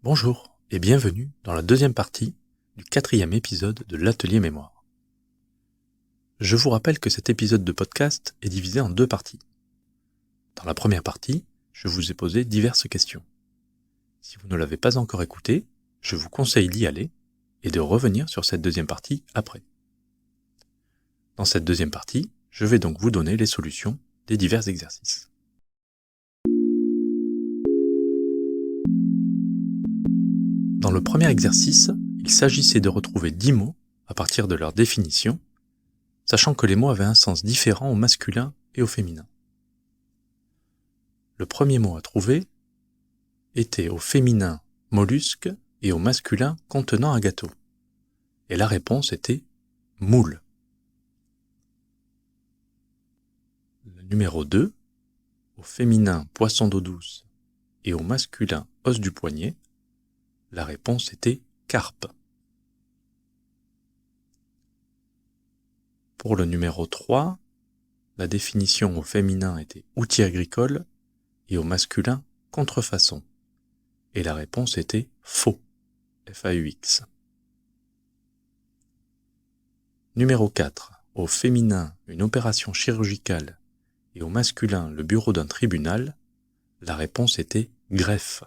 Bonjour et bienvenue dans la deuxième partie du 4e épisode de l'Atelier Mémoire. Je vous rappelle que cet épisode de podcast est divisé en deux parties. Dans la première partie, je vous ai posé diverses questions. Si vous ne l'avez pas encore écouté, je vous conseille d'y aller et de revenir sur cette deuxième partie après. Dans cette deuxième partie, je vais donc vous donner les solutions des divers exercices. Dans le premier exercice, il s'agissait de retrouver 10 mots à partir de leur définition, sachant que les mots avaient un sens différent au masculin et au féminin. Le premier mot à trouver était au féminin mollusque et au masculin contenant un gâteau. Et la réponse était moule. Le numéro 2, au féminin poisson d'eau douce et au masculin os du poignet, la réponse était carpe. Pour le numéro 3, la définition au féminin était outil agricole et au masculin contrefaçon. Et la réponse était faux, F-A-U-X. Numéro 4, au féminin une opération chirurgicale et au masculin le bureau d'un tribunal, la réponse était greffe.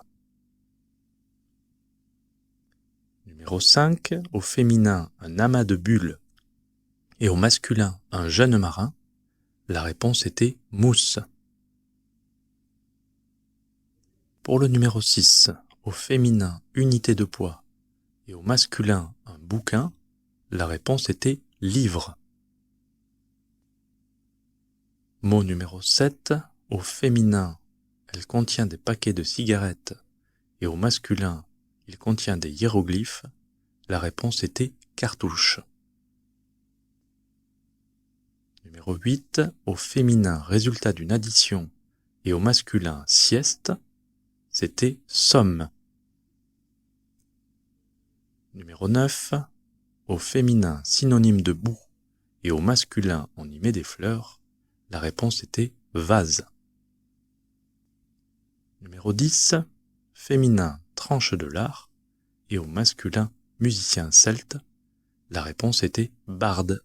Numéro 5, au féminin un amas de bulles et au masculin un jeune marin, la réponse était mousse. Pour le numéro 6, au féminin unité de poids et au masculin un bouquin, la réponse était livre. Mot numéro 7, au féminin, elle contient des paquets de cigarettes et au masculin, il contient des hiéroglyphes, la réponse était cartouche. Numéro 8, au féminin résultat d'une addition et au masculin sieste, c'était somme. Numéro 9, au féminin synonyme de boue et au masculin on y met des fleurs, la réponse était vase. Numéro 10, féminin tranche de lard et au masculin musicien celte, la réponse était barde.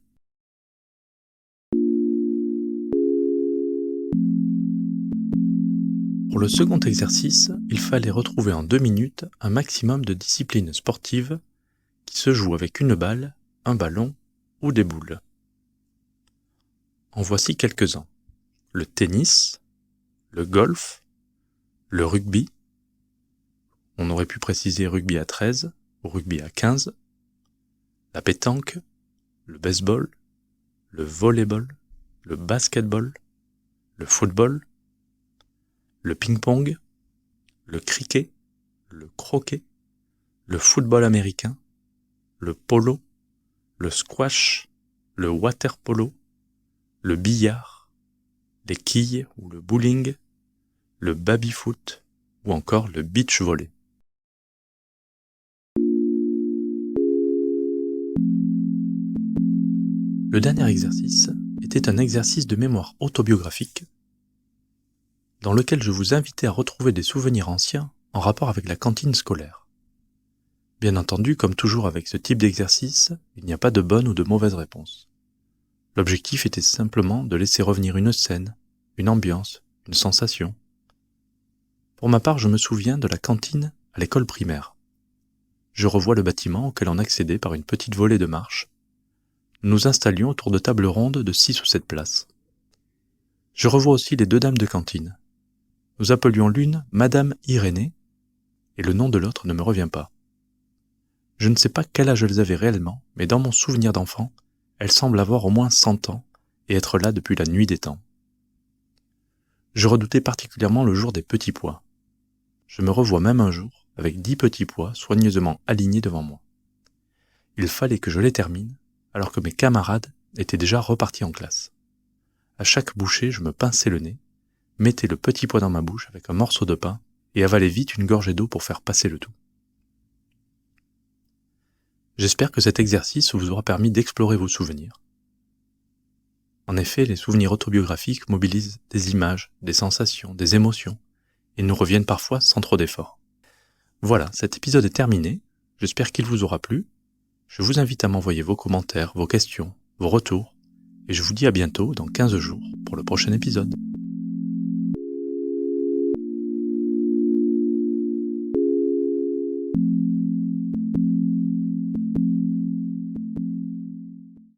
Pour le second exercice, il fallait retrouver en 2 minutes un maximum de disciplines sportives qui se jouent avec une balle, un ballon ou des boules. En voici quelques-uns. Le tennis, le golf, le rugby, on aurait pu préciser rugby à 13 ou rugby à 15, la pétanque, le baseball, le volleyball, le basketball, le football, le ping-pong, le cricket, le croquet, le football américain, le polo, le squash, le water-polo, le billard, les quilles ou le bowling, le baby-foot ou encore le beach volley. Le dernier exercice était un exercice de mémoire autobiographique dans lequel je vous invitais à retrouver des souvenirs anciens en rapport avec la cantine scolaire. Bien entendu, comme toujours avec ce type d'exercice, il n'y a pas de bonne ou de mauvaise réponse. L'objectif était simplement de laisser revenir une scène, une ambiance, une sensation. Pour ma part, je me souviens de la cantine à l'école primaire. Je revois le bâtiment auquel on accédait par une petite volée de marche. Nous nous installions autour de tables rondes de 6 ou 7 places. Je revois aussi les 2 dames de cantine. Nous appelions l'une Madame Irénée, et le nom de l'autre ne me revient pas. Je ne sais pas quel âge elles avaient réellement, mais dans mon souvenir d'enfant, elles semblent avoir au moins 100 ans et être là depuis la nuit des temps. Je redoutais particulièrement le jour des petits pois. Je me revois même un jour avec 10 petits pois soigneusement alignés devant moi. Il fallait que je les termine, alors que mes camarades étaient déjà repartis en classe. À chaque bouchée, je me pinçais le nez, mettais le petit pois dans ma bouche avec un morceau de pain et avalais vite une gorgée d'eau pour faire passer le tout. J'espère que cet exercice vous aura permis d'explorer vos souvenirs. En effet, les souvenirs autobiographiques mobilisent des images, des sensations, des émotions, et nous reviennent parfois sans trop d'efforts. Voilà, cet épisode est terminé, j'espère qu'il vous aura plu. Je vous invite à m'envoyer vos commentaires, vos questions, vos retours, et je vous dis à bientôt dans 15 jours pour le prochain épisode.